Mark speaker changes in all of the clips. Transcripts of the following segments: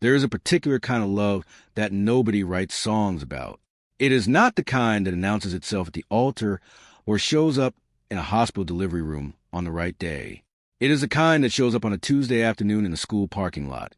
Speaker 1: There is a particular kind of love that nobody writes songs about. It is not the kind that announces itself at the altar or shows up in a hospital delivery room on the right day. It is the kind that shows up on a Tuesday afternoon in a school parking lot,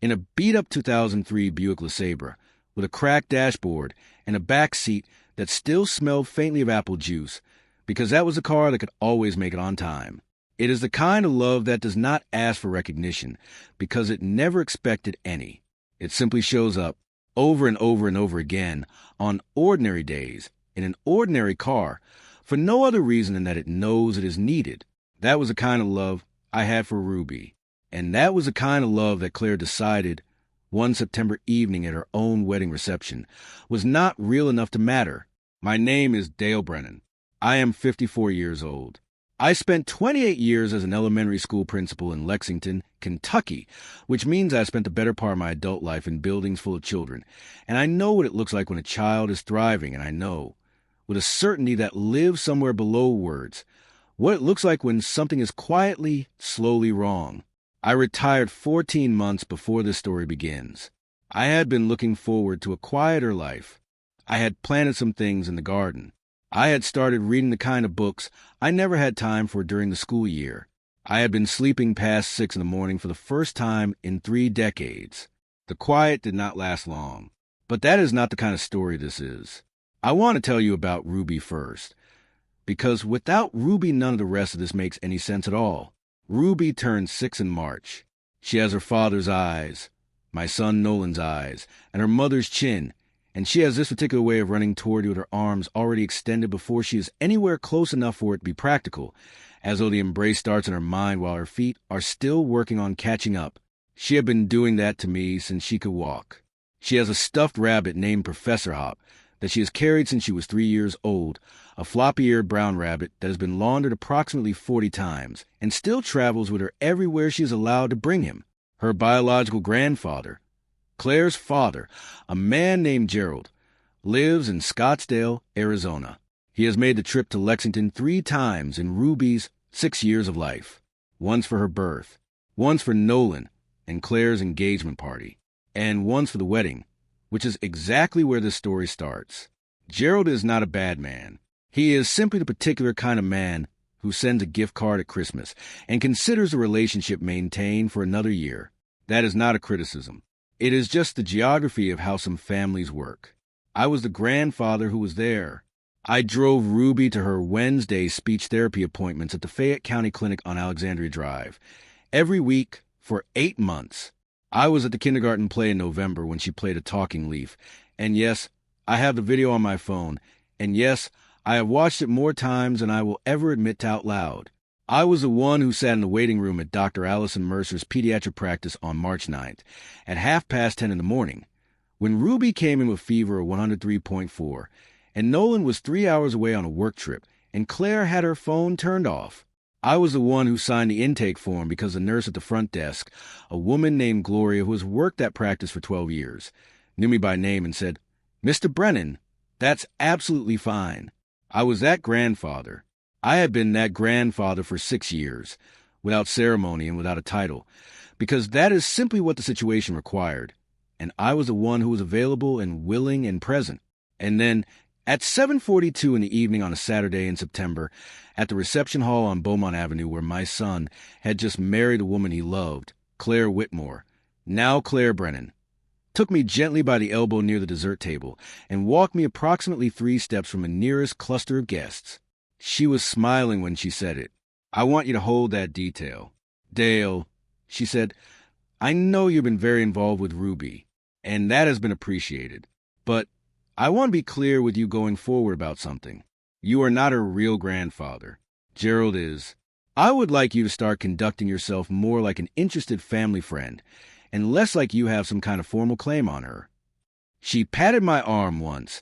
Speaker 1: in a beat-up 2003 Buick LeSabre, with a cracked dashboard and a back seat that still smelled faintly of apple juice, because that was a car that could always make it on time. It is the kind of love that does not ask for recognition, because it never expected any. It simply shows up, over and over and over again, on ordinary days, in an ordinary car, for no other reason than that it knows it is needed. That was the kind of love I had for Ruby. And that was the kind of love that Claire decided, one September evening at her own wedding reception, was not real enough to matter. My name is Dale Brennan. I am 54 years old. I spent 28 years as an elementary school principal in Lexington, Kentucky, which means I spent the better part of my adult life in buildings full of children. And I know what it looks like when a child is thriving, and I know, with a certainty that lives somewhere below words, what it looks like when something is quietly, slowly wrong. I retired 14 months before this story begins. I had been looking forward to a quieter life. I had planted some things in the garden. I had started reading the kind of books I never had time for during the school year. I had been sleeping past 6 in the morning for the first time in 3 decades. The quiet did not last long. But that is not the kind of story this is. I want to tell you about Ruby first, because without Ruby, none of the rest of this makes any sense at all. Ruby turned 6 in March. She has her father's eyes, my son Nolan's eyes, and her mother's chin, and she has this particular way of running toward you with her arms already extended before she is anywhere close enough for it to be practical, as though the embrace starts in her mind while her feet are still working on catching up. She had been doing that to me since she could walk. She has a stuffed rabbit named Professor Hop that she has carried since she was 3 years old, a floppy-eared brown rabbit that has been laundered approximately 40 times and still travels with her everywhere she is allowed to bring him. Her biological grandfather, Claire's father, a man named Gerald, lives in Scottsdale, Arizona. He has made the trip to Lexington 3 times in Ruby's 6 years of life. Once for her birth, once for Nolan and Claire's engagement party, and once for the wedding, which is exactly where this story starts. Gerald is not a bad man. He is simply the particular kind of man who sends a gift card at Christmas and considers the relationship maintained for another year. That is not a criticism. It is just the geography of how some families work. I was the grandfather who was there. I drove Ruby to her Wednesday speech therapy appointments at the Fayette County Clinic on Alexandria Drive. Every week for 8 months. I was at the kindergarten play in November when she played a talking leaf. And yes, I have the video on my phone. And yes, I have watched it more times than I will ever admit out loud. I was the one who sat in the waiting room at Dr. Allison Mercer's pediatric practice on March 9th at 10:30 in the morning, when Ruby came in with fever of 103.4, and Nolan was 3 hours away on a work trip, and Claire had her phone turned off. I was the one who signed the intake form because the nurse at the front desk, a woman named Gloria who has worked that practice for 12 years, knew me by name and said, "Mr. Brennan, that's absolutely fine." I was that grandfather. I had been that grandfather for 6 years, without ceremony and without a title, because that is simply what the situation required, and I was the one who was available and willing and present. And then, at 7:42 in the evening on a Saturday in September, at the reception hall on Beaumont Avenue where my son had just married the woman he loved, Claire Whitmore, now Claire Brennan, took me gently by the elbow near the dessert table and walked me approximately 3 steps from the nearest cluster of guests. She was smiling when she said it. "I want you to hold that detail. Dale," she said, "I know you've been very involved with Ruby, and that has been appreciated. But I want to be clear with you going forward about something. You are not her real grandfather. Gerald is. I would like you to start conducting yourself more like an interested family friend, and less like you have some kind of formal claim on her." She patted my arm once,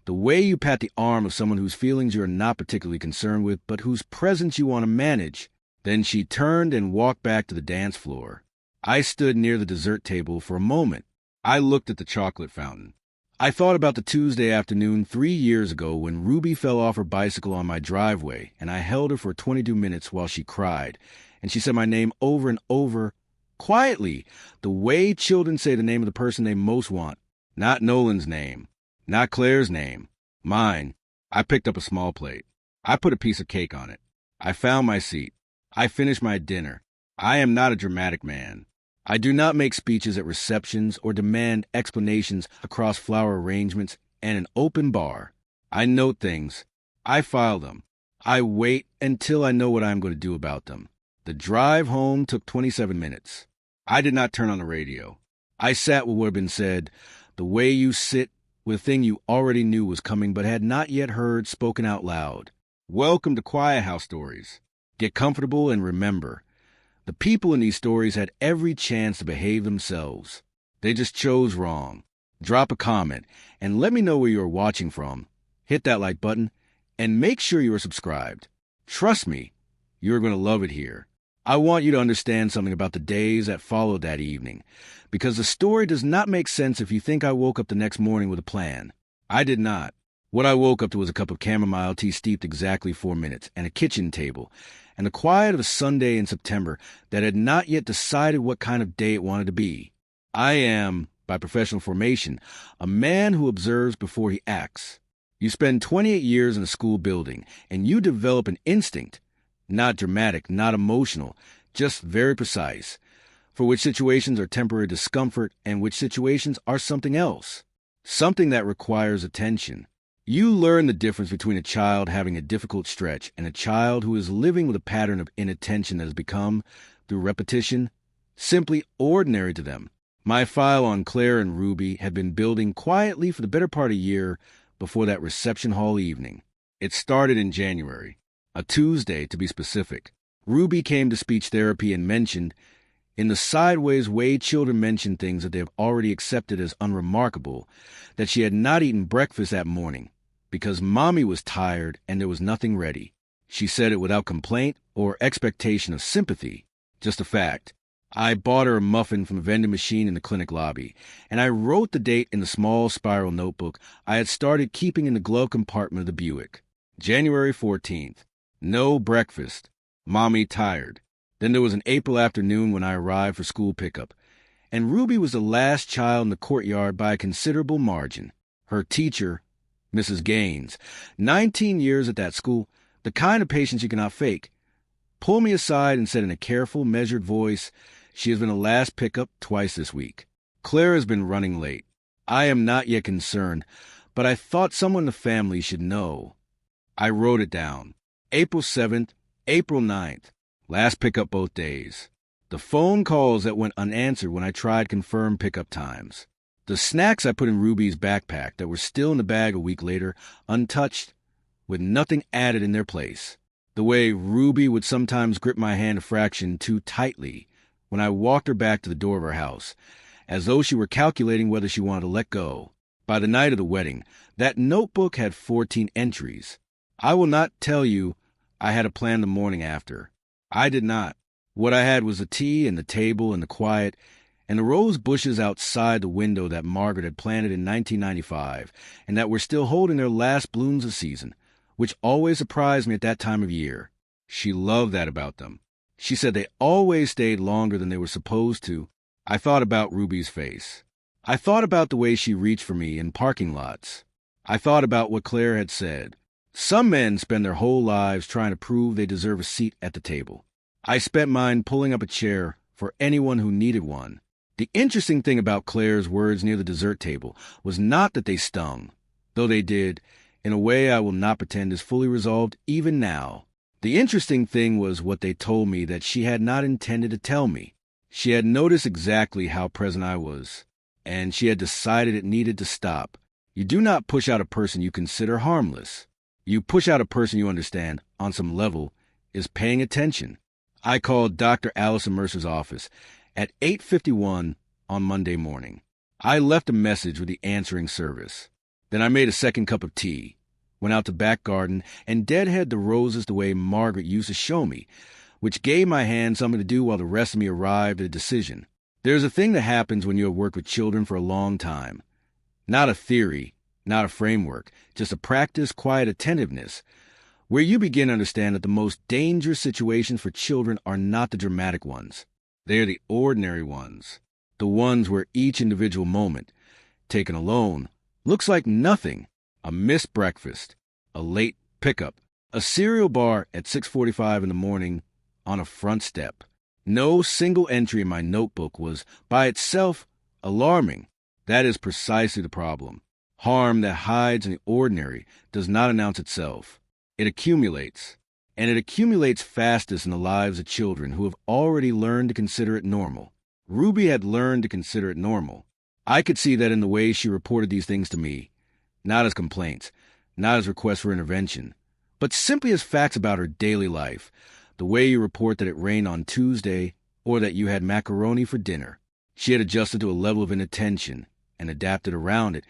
Speaker 1: the way you pat the arm of someone whose feelings you are not particularly concerned with, but whose presence you want to manage. Then she turned and walked back to the dance floor. I stood near the dessert table for a moment. I looked at the chocolate fountain. I thought about the Tuesday afternoon 3 years ago when Ruby fell off her bicycle on my driveway, and I held her for 22 minutes while she cried, and she said my name over and over Quietly, the way children say the name of the person they most want. Not Nolan's name. Not Claire's name. Mine. I picked up a small plate. I put a piece of cake on it. I found my seat. I finished my dinner. I am not a dramatic man. I do not make speeches at receptions or demand explanations across flower arrangements and an open bar. I note things. I file them. I wait until I know what I am going to do about them. The drive home took 27 minutes. I did not turn on the radio. I sat with what had been said, the way you sit with a thing you already knew was coming but had not yet heard spoken out loud. Welcome to Quiet House Stories. Get comfortable and remember, the people in these stories had every chance to behave themselves. They just chose wrong. Drop a comment and let me know where you are watching from. Hit that like button and make sure you are subscribed. Trust me, you are going to love it here. I want you to understand something about the days that followed that evening, because the story does not make sense if you think I woke up the next morning with a plan. I did not. What I woke up to was a cup of chamomile tea steeped exactly 4 minutes, and a kitchen table, and the quiet of a Sunday in September that had not yet decided what kind of day it wanted to be. I am, by professional formation, a man who observes before he acts. You spend 28 years in a school building, and you develop an instinct, not dramatic, not emotional, just very precise, for which situations are temporary discomfort and which situations are something else, something that requires attention. You learn the difference between a child having a difficult stretch and a child who is living with a pattern of inattention that has become, through repetition, simply ordinary to them. My file on Claire and Ruby had been building quietly for the better part of a year before that reception hall evening. It started in January. A Tuesday, to be specific. Ruby came to speech therapy and mentioned, in the sideways way children mention things that they have already accepted as unremarkable, that she had not eaten breakfast that morning because Mommy was tired and there was nothing ready. She said it without complaint or expectation of sympathy, just a fact. I bought her a muffin from a vending machine in the clinic lobby, and I wrote the date in the small spiral notebook I had started keeping in the glove compartment of the Buick. January 14th. No breakfast. Mommy tired. Then there was an April afternoon when I arrived for school pickup, and Ruby was the last child in the courtyard by a considerable margin. Her teacher, Mrs. Gaines, 19 years at that school, the kind of patience you cannot fake, pulled me aside and said in a careful, measured voice, "She has been the last pickup twice this week. Claire has been running late. I am not yet concerned, but I thought someone in the family should know." I wrote it down. April 7th, April 9th. Last pickup both days. The phone calls that went unanswered when I tried confirmed pickup times. The snacks I put in Ruby's backpack that were still in the bag a week later, untouched, with nothing added in their place. The way Ruby would sometimes grip my hand a fraction too tightly when I walked her back to the door of her house, as though she were calculating whether she wanted to let go. By the night of the wedding, that notebook had 14 entries. I will not tell you I had a plan the morning after. I did not. What I had was the tea and the table and the quiet and the rose bushes outside the window that Margaret had planted in 1995 and that were still holding their last blooms of season, which always surprised me at that time of year. She loved that about them. She said they always stayed longer than they were supposed to. I thought about Ruby's face. I thought about the way she reached for me in parking lots. I thought about what Claire had said. Some men spend their whole lives trying to prove they deserve a seat at the table. I spent mine pulling up a chair for anyone who needed one. The interesting thing about Claire's words near the dessert table was not that they stung, though they did, in a way I will not pretend is fully resolved even now. The interesting thing was what they told me that she had not intended to tell me. She had noticed exactly how present I was, and she had decided it needed to stop. You do not push out a person you consider harmless. You push out a person you understand, on some level, is paying attention. I called Dr. Allison Mercer's office at 8:51 on Monday morning. I left a message with the answering service. Then I made a second cup of tea, went out to back garden, and deadhead the roses the way Margaret used to show me, which gave my hand something to do while the rest of me arrived at a decision. There's a thing that happens when you have worked with children for a long time. Not a theory, not a framework, just a practice, quiet attentiveness, where you begin to understand that the most dangerous situations for children are not the dramatic ones. They are the ordinary ones, the ones where each individual moment, taken alone, looks like nothing. A missed breakfast, a late pickup, a cereal bar at 6:45 in the morning on a front step. No single entry in my notebook was, by itself, alarming. That is precisely the problem. Harm that hides in the ordinary does not announce itself. It accumulates, and it accumulates fastest in the lives of children who have already learned to consider it normal. Ruby had learned to consider it normal. I could see that in the way she reported these things to me, not as complaints, not as requests for intervention, but simply as facts about her daily life, the way you report that it rained on Tuesday or that you had macaroni for dinner. She had adjusted to a level of inattention and adapted around it,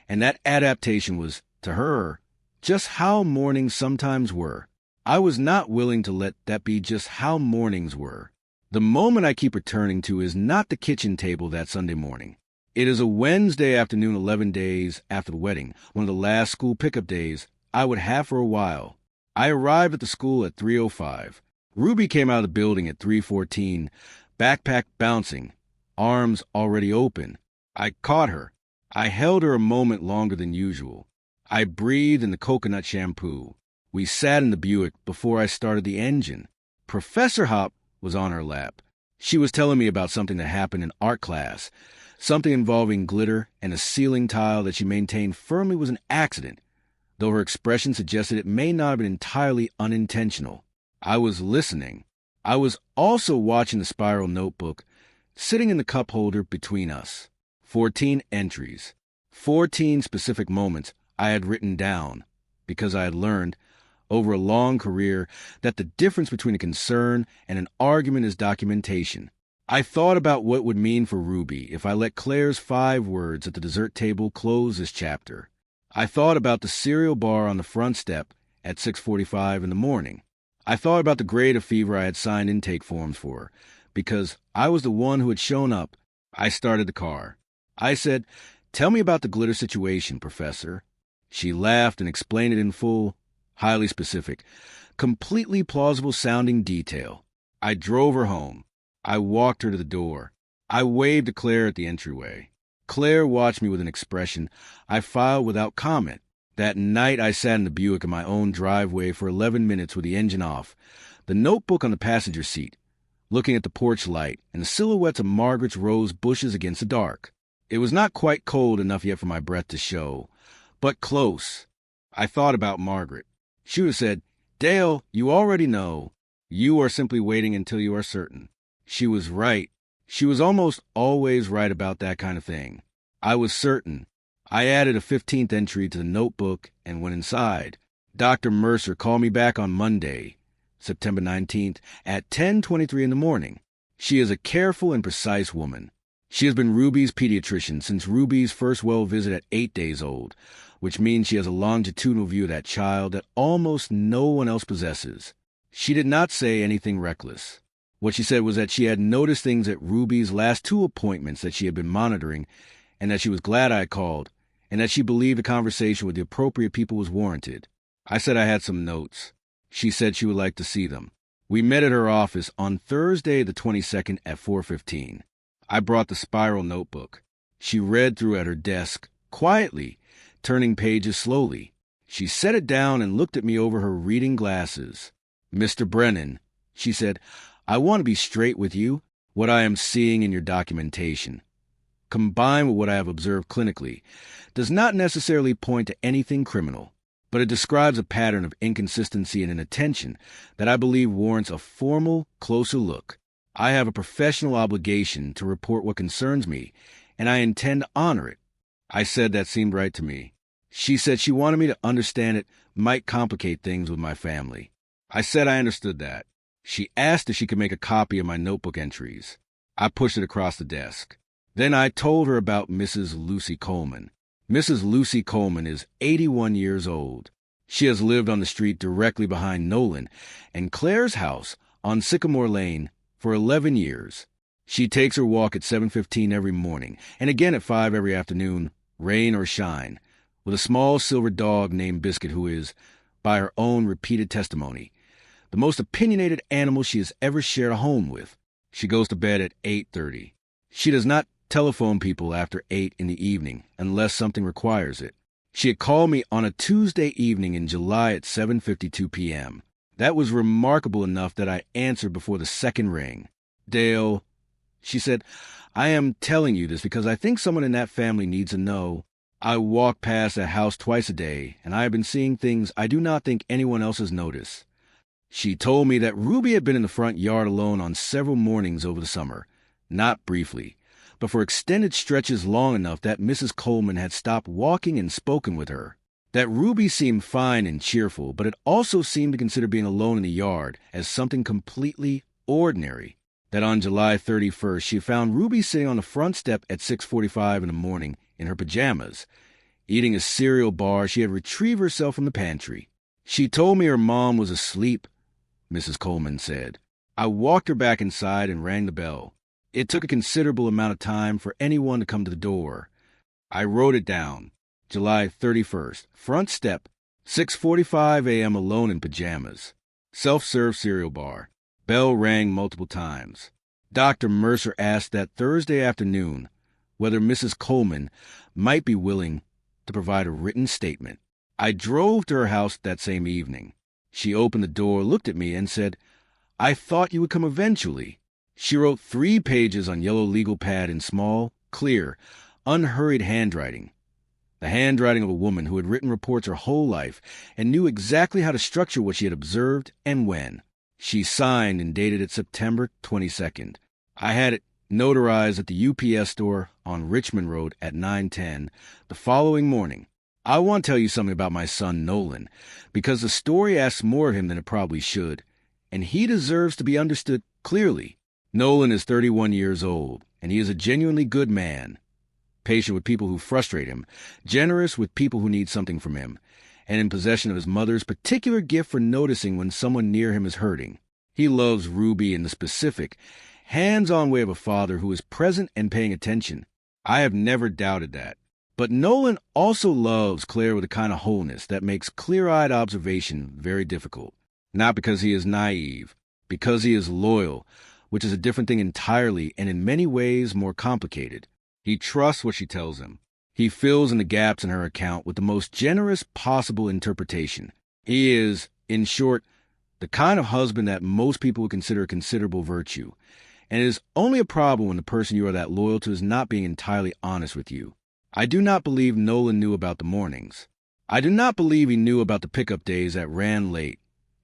Speaker 1: and that adaptation was, to her, just how mornings sometimes were. I was not willing to let that be just how mornings were. The moment I keep returning to is not the kitchen table that Sunday morning. It is a Wednesday afternoon 11 days after the wedding, one of the last school pickup days I would have for a while. I arrived at the school at 3:05. Ruby came out of the building at 3:14, backpack bouncing, arms already open. I caught her. I held her a moment longer than usual. I breathed in the coconut shampoo. We sat in the Buick before I started the engine. Professor Hop was on her lap. She was telling me about something that happened in art class, something involving glitter and a ceiling tile that she maintained firmly was an accident, though her expression suggested it may not have been entirely unintentional. I was listening. I was also watching the spiral notebook, sitting in the cup holder between us. 14 entries, 14 specific moments I had written down, because I had learned, over a long career, that the difference between a concern and an argument is documentation. I thought about what it would mean for Ruby if I let Claire's 5 words at the dessert table close this chapter. I thought about the cereal bar on the front step at 6:45 in the morning. I thought about the grade of fever I had signed intake forms for, because I was the one who had shown up. I started the car. I said, "Tell me about the glitter situation, Professor." She laughed and explained it in full, highly specific, completely plausible sounding detail. I drove her home. I walked her to the door. I waved to Claire at the entryway. Claire watched me with an expression I filed without comment. That night I sat in the Buick in my own driveway for 11 minutes with the engine off, the notebook on the passenger seat, looking at the porch light and the silhouettes of Margaret's rose bushes against the dark. It was not quite cold enough yet for my breath to show, but close. I thought about Margaret. She would have said, "Dale, you already know. You are simply waiting until you are certain." She was right. She was almost always right about that kind of thing. I was certain. I added a 15th entry to the notebook and went inside. Dr. Mercer called me back on Monday, September 19th, at 10:23 in the morning. She is a careful and precise woman. She has been Ruby's pediatrician since Ruby's first well visit at 8 days old, which means she has a longitudinal view of that child that almost no one else possesses. She did not say anything reckless. What she said was that she had noticed things at Ruby's last 2 appointments that she had been monitoring, and that she was glad I had called, and that she believed a conversation with the appropriate people was warranted. I said I had some notes. She said she would like to see them. We met at her office on Thursday the 22nd at 4:15. I brought the spiral notebook. She read through at her desk, quietly, turning pages slowly. She set it down and looked at me over her reading glasses. "Mr. Brennan," she said, "I want to be straight with you. What I am seeing in your documentation, combined with what I have observed clinically, does not necessarily point to anything criminal, but it describes a pattern of inconsistency and inattention that I believe warrants a formal, closer look. I have a professional obligation to report what concerns me, and I intend to honor it." I said that seemed right to me. She said she wanted me to understand it might complicate things with my family. I said I understood that. She asked if she could make a copy of my notebook entries. I pushed it across the desk. Then I told her about Mrs. Lucy Coleman. Mrs. Lucy Coleman is 81 years old. She has lived on the street directly behind Nolan and Claire's house on Sycamore Lane for 11 years. She takes her walk at 7:15 every morning, and again at 5 every afternoon, rain or shine, with a small silver dog named Biscuit who is, by her own repeated testimony, the most opinionated animal she has ever shared a home with. She goes to bed at 8:30. She does not telephone people after 8 in the evening unless something requires it. She had called me on a Tuesday evening in July at 7:52 p.m. That was remarkable enough that I answered before the second ring. "Dale," she said, "I am telling you this because I think someone in that family needs to know. I walk past that house twice a day, and I have been seeing things I do not think anyone else has noticed." She told me that Ruby had been in the front yard alone on several mornings over the summer, not briefly, but for extended stretches long enough that Mrs. Coleman had stopped walking and spoken with her. That Ruby seemed fine and cheerful, but it also seemed to consider being alone in the yard as something completely ordinary. That on July 31st, she found Ruby sitting on the front step at 6:45 in the morning in her pajamas, eating a cereal bar she had retrieved herself from the pantry. "She told me her mom was asleep," Mrs. Coleman said. "I walked her back inside and rang the bell. It took a considerable amount of time for anyone to come to the door. I wrote it down. July 31st, front step, 6:45 a.m. alone in pajamas. Self-serve cereal bar. Bell rang multiple times. Dr. Mercer asked that Thursday afternoon whether Mrs. Coleman might be willing to provide a written statement. I drove to her house that same evening. She opened the door, looked at me, and said, 'I thought you would come eventually.' She wrote 3 pages on yellow legal pad in small, clear, unhurried handwriting. The handwriting of a woman who had written reports her whole life and knew exactly how to structure what she had observed and when. She signed and dated it September 22nd. I had it notarized at the UPS store on Richmond Road at 9:10 the following morning. I want to tell you something about my son Nolan, because the story asks more of him than it probably should, and he deserves to be understood clearly. Nolan is 31 years old, and he is a genuinely good man. Patient with people who frustrate him, generous with people who need something from him, and in possession of his mother's particular gift for noticing when someone near him is hurting. He loves Ruby in the specific, hands-on way of a father who is present and paying attention. I have never doubted that. But Nolan also loves Claire with a kind of wholeness that makes clear-eyed observation very difficult. Not because he is naive, because he is loyal, which is a different thing entirely and in many ways more complicated. He trusts what she tells him. He fills in the gaps in her account with the most generous possible interpretation. He is, in short, the kind of husband that most people would consider a considerable virtue, and it is only a problem when the person you are that loyal to is not being entirely honest with you. I do not believe Nolan knew about the mornings. I do not believe he knew about the pickup days that ran late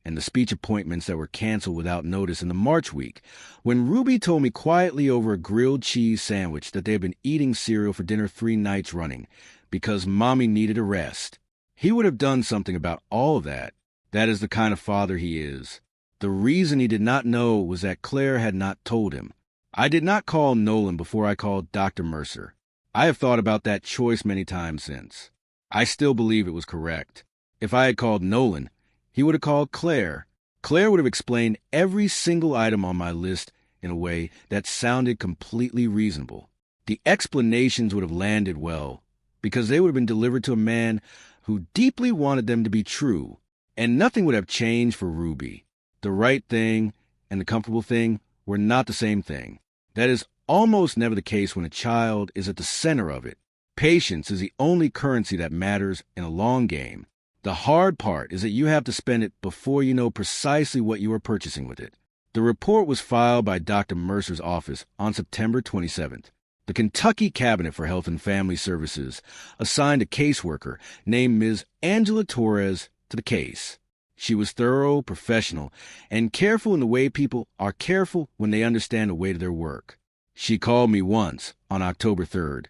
Speaker 1: and the speech appointments that were canceled without notice in the March week, when Ruby told me quietly over a grilled cheese sandwich that they had been eating cereal for dinner 3 nights running because Mommy needed a rest. He would have done something about all of that. That is the kind of father he is. The reason he did not know was that Claire had not told him. I did not call Nolan before I called Dr. Mercer. I have thought about that choice many times since. I still believe it was correct. If I had called Nolan, he would have called Claire. Claire would have explained every single item on my list in a way that sounded completely reasonable. The explanations would have landed well, because they would have been delivered to a man who deeply wanted them to be true, and nothing would have changed for Ruby. The right thing and the comfortable thing were not the same thing. That is almost never the case when a child is at the center of it. Patience is the only currency that matters in a long game. The hard part is that you have to spend it before you know precisely what you are purchasing with it. The report was filed by Dr. Mercer's office on September 27th. The Kentucky Cabinet for Health and Family Services assigned a caseworker named Ms. Angela Torres to the case. She was thorough, professional, and careful in the way people are careful when they understand the weight of their work. She called me once, on October 3rd,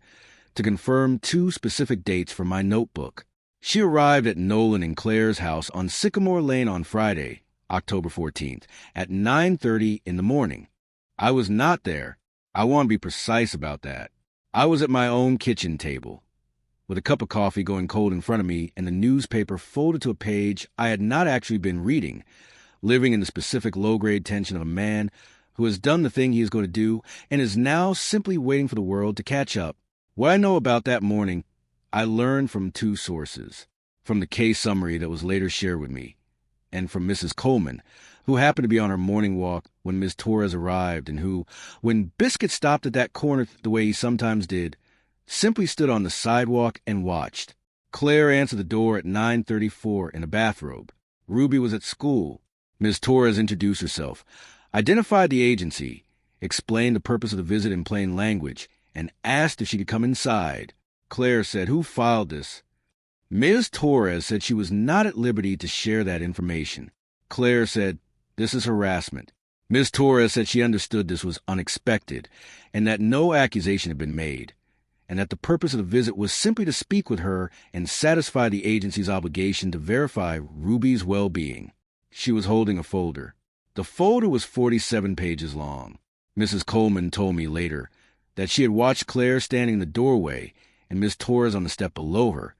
Speaker 1: to confirm 2 specific dates for my notebook. She arrived at Nolan and Claire's house on Sycamore Lane on Friday, October 14th, at 9:30 in the morning. I was not there. I want to be precise about that. I was at my own kitchen table, with a cup of coffee going cold in front of me and the newspaper folded to a page I had not actually been reading, living in the specific low-grade tension of a man who has done the thing he is going to do and is now simply waiting for the world to catch up. What I know about that morning, I learned from 2 sources. From the case summary that was later shared with me, and from Mrs. Coleman, who happened to be on her morning walk when Miss Torres arrived, and who, when Biscuit stopped at that corner the way he sometimes did, simply stood on the sidewalk and watched. Claire answered the door at 9:34 in a bathrobe. Ruby was at school. Miss Torres introduced herself, identified the agency, explained the purpose of the visit in plain language, and asked if she could come inside. Claire said, "Who filed this?" Ms. Torres said she was not at liberty to share that information. Claire said, "This is harassment." Ms. Torres said she understood this was unexpected and that no accusation had been made, and that the purpose of the visit was simply to speak with her and satisfy the agency's obligation to verify Ruby's well-being. She was holding a folder. The folder was 47 pages long. Mrs. Coleman told me later that she had watched Claire standing in the doorway and Miss Torres on the step below her,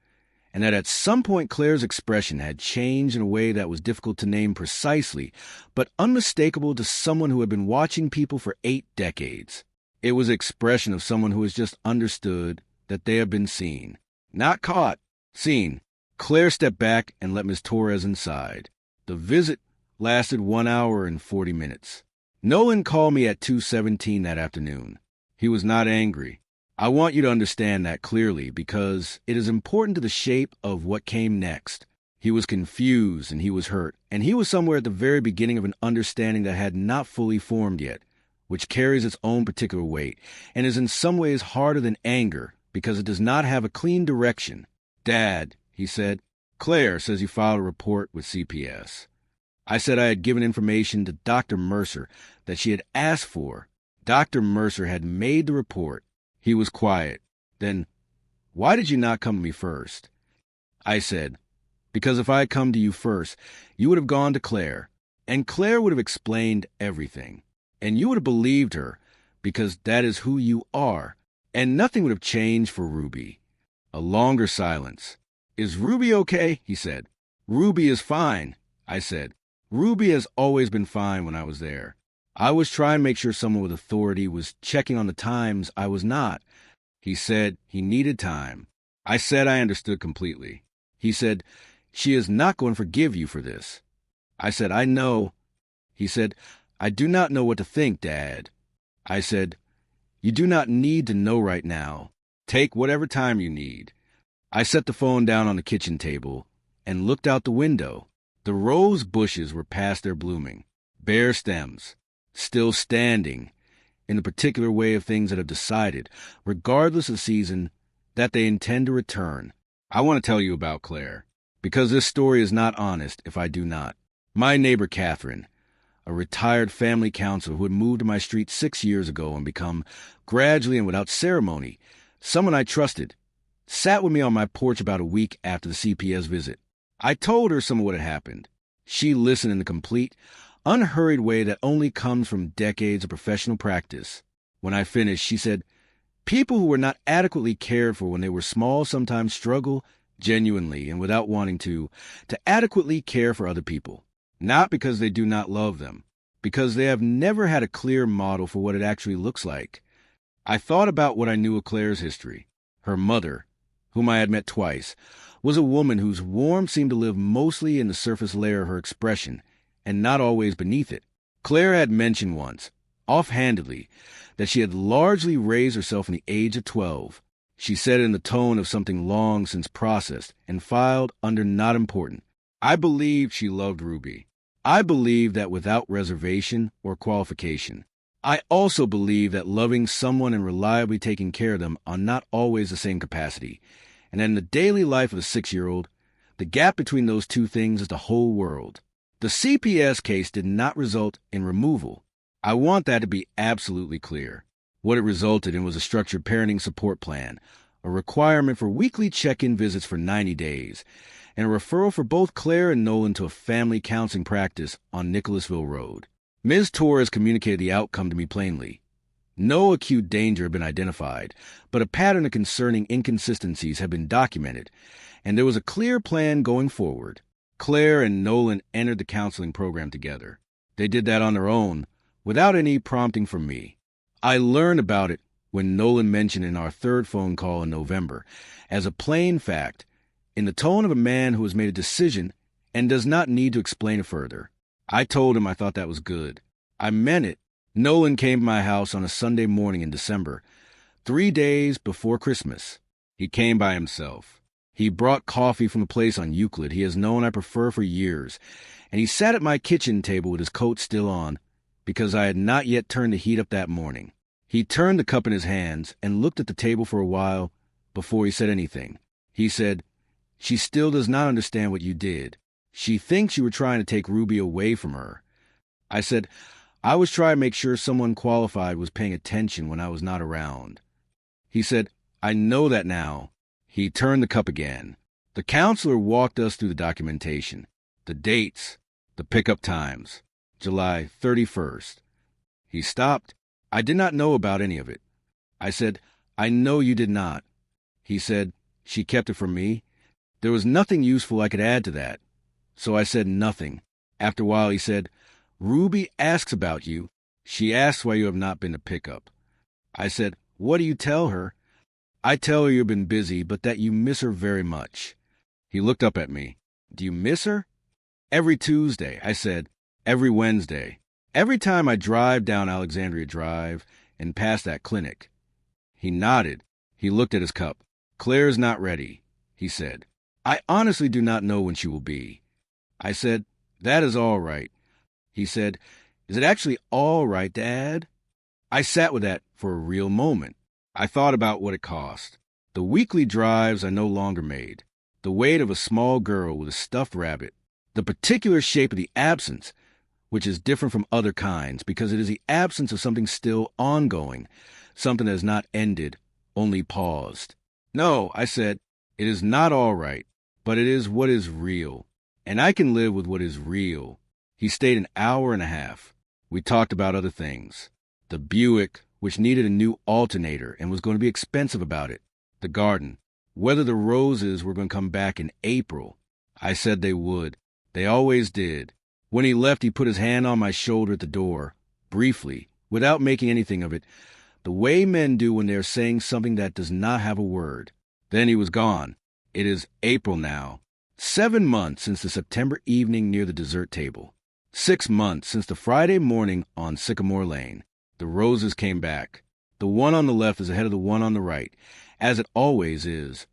Speaker 1: and that at some point Claire's expression had changed in a way that was difficult to name precisely, but unmistakable to someone who had been watching people for 8 decades. It was the expression of someone who has just understood that they have been seen. Not caught, seen. Claire stepped back and let Miss Torres inside. The visit lasted 1 hour and 40 minutes. Nolan called me at 2:17 that afternoon. He was not angry. I want you to understand that clearly because it is important to the shape of what came next. He was confused and he was hurt, and he was somewhere at the very beginning of an understanding that had not fully formed yet, which carries its own particular weight and is in some ways harder than anger because it does not have a clean direction. "Dad," he said, "Claire says you filed a report with CPS." I said I had given information to Dr. Mercer that she had asked for. Dr. Mercer had made the report. He was quiet. Then, "Why did you not come to me first?" I said, "Because if I had come to you first, you would have gone to Claire, and Claire would have explained everything, and you would have believed her, because that is who you are, and nothing would have changed for Ruby." A longer silence. "Is Ruby okay?" he said. "Ruby is fine," I said. "Ruby has always been fine when I was there. I was trying to make sure someone with authority was checking on the times I was not." He said he needed time. I said I understood completely. He said, "She is not going to forgive you for this." I said, "I know." He said, "I do not know what to think, Dad." I said, "You do not need to know right now. Take whatever time you need." I set the phone down on the kitchen table and looked out the window. The rose bushes were past their blooming, bare stems, still standing, in the particular way of things that have decided, regardless of season, that they intend to return. I want to tell you about Claire, because this story is not honest if I do not. My neighbor Catherine, a retired family counselor who had moved to my street 6 years ago and become, gradually and without ceremony, someone I trusted, sat with me on my porch about a week after the CPS visit. I told her some of what had happened. She listened in the complete, unhurried way that only comes from decades of professional practice. When I finished, she said, "People who were not adequately cared for when they were small sometimes struggle, genuinely and without wanting to adequately care for other people. Not because they do not love them, because they have never had a clear model for what it actually looks like." I thought about what I knew of Claire's history. Her mother, whom I had met twice, was a woman whose warmth seemed to live mostly in the surface layer of her expression, and not always beneath it. Claire had mentioned once, offhandedly, that she had largely raised herself from the age of 12. She said it in the tone of something long since processed and filed under not important. I believed she loved Ruby. I believed that without reservation or qualification. I also believe that loving someone and reliably taking care of them are not always the same capacity, and that in the daily life of a 6-year-old, the gap between those two things is the whole world. The CPS case did not result in removal. I want that to be absolutely clear. What it resulted in was a structured parenting support plan, a requirement for weekly check-in visits for 90 days, and a referral for both Claire and Nolan to a family counseling practice on Nicholasville Road. Ms. Torres communicated the outcome to me plainly. No acute danger had been identified, but a pattern of concerning inconsistencies had been documented, and there was a clear plan going forward. Claire and Nolan entered the counseling program together. They did that on their own, without any prompting from me. I learned about it when Nolan mentioned in our third phone call in November, as a plain fact, in the tone of a man who has made a decision and does not need to explain it further. I told him I thought that was good. I meant it. Nolan came to my house on a Sunday morning in December, 3 days before Christmas. He came by himself. He brought coffee from a place on Euclid he has known I prefer for years, and he sat at my kitchen table with his coat still on, because I had not yet turned the heat up that morning. He turned the cup in his hands and looked at the table for a while before he said anything. He said, "She still does not understand what you did. She thinks you were trying to take Ruby away from her." I said, "I was trying to make sure someone qualified was paying attention when I was not around." He said, "I know that now." He turned the cup again. The counselor walked us through the documentation, the dates, the pickup times. July 31st. He stopped. I did not know about any of it. I said, "I know you did not." He said, "She kept it from me." There was nothing useful I could add to that, so I said nothing. After a while he said, "Ruby asks about you. She asks why you have not been to pickup." I said, "What do you tell her?" "I tell her you've been busy, but that you miss her very much." He looked up at me. "Do you miss her?" "Every Tuesday," I said. "Every Wednesday. Every time I drive down Alexandria Drive and past that clinic." He nodded. He looked at his cup. "Claire's not ready," he said. "I honestly do not know when she will be." I said, "That is all right." He said, "Is it actually all right, Dad?" I sat with that for a real moment. I thought about what it cost. The weekly drives I no longer made. The weight of a small girl with a stuffed rabbit. The particular shape of the absence, which is different from other kinds because it is the absence of something still ongoing, something that has not ended, only paused. "No," I said, "it is not all right, but it is what is real, and I can live with what is real." He stayed an hour and a half. We talked about other things. The Buick, which needed a new alternator and was going to be expensive about it. The garden. Whether the roses were going to come back in April. I said they would. They always did. When he left, he put his hand on my shoulder at the door, briefly, without making anything of it, the way men do when they are saying something that does not have a word. Then he was gone. It is April now. 7 months since the September evening near the dessert table. 6 months since the Friday morning on Sycamore Lane. The roses came back. The one on the left is ahead of the one on the right, as it always is,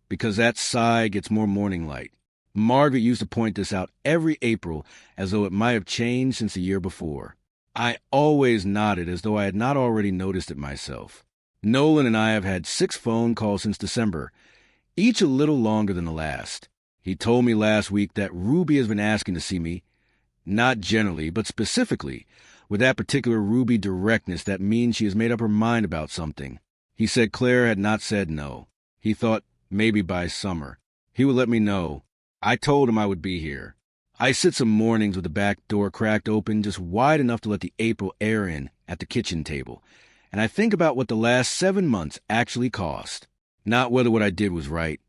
Speaker 1: because that side gets more morning light. Margaret used to point this out every April as though it might have changed since the year before. I always nodded as though I had not already noticed it myself. Nolan and I have had 6 phone calls since December, each a little longer than the last. He told me last week that Ruby has been asking to see me, not generally, but specifically, with that particular Ruby directness that means she has made up her mind about something. He said Claire had not said no. He thought maybe by summer. He would let me know. I told him I would be here. I sit some mornings with the back door cracked open just wide enough to let the April air in at the kitchen table, and I think about what the last 7 months actually cost. Not whether what I did was right.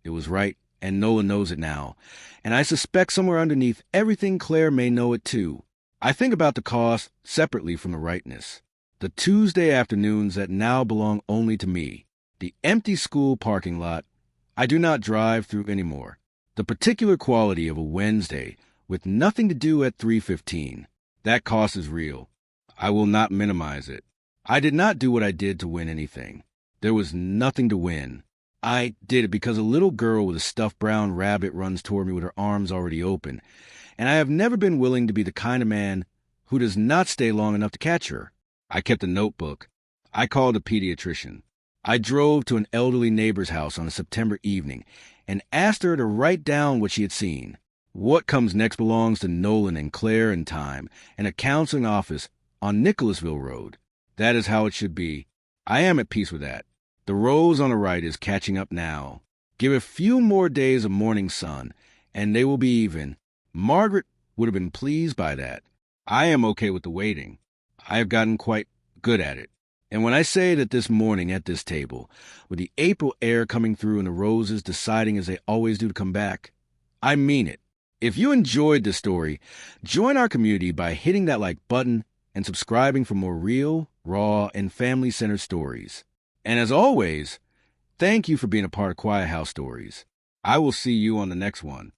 Speaker 1: It was right, and Nolan knows it now, and I suspect somewhere underneath everything Claire may know it too. I think about the cost separately from the rightness. The Tuesday afternoons that now belong only to me. The empty school parking lot I do not drive through anymore. The particular quality of a Wednesday with nothing to do at 3:15. That cost is real. I will not minimize it. I did not do what I did to win anything. There was nothing to win. I did it because a little girl with a stuffed brown rabbit runs toward me with her arms already open, and I have never been willing to be the kind of man who does not stay long enough to catch her. I kept a notebook. I called a pediatrician. I drove to an elderly neighbor's house on a September evening and asked her to write down what she had seen. What comes next belongs to Nolan and Claire in time and a counseling office on Nicholasville Road. That is how it should be. I am at peace with that. The rose on the right is catching up now. Give a few more days of morning sun, and they will be even. Margaret would have been pleased by that. I am okay with the waiting. I have gotten quite good at it. And when I say that this morning at this table, with the April air coming through and the roses deciding as they always do to come back, I mean it. If you enjoyed this story, join our community by hitting that like button and subscribing for more real, raw, and family-centered stories. And as always, thank you for being a part of Quiet House Stories. I will see you on the next one.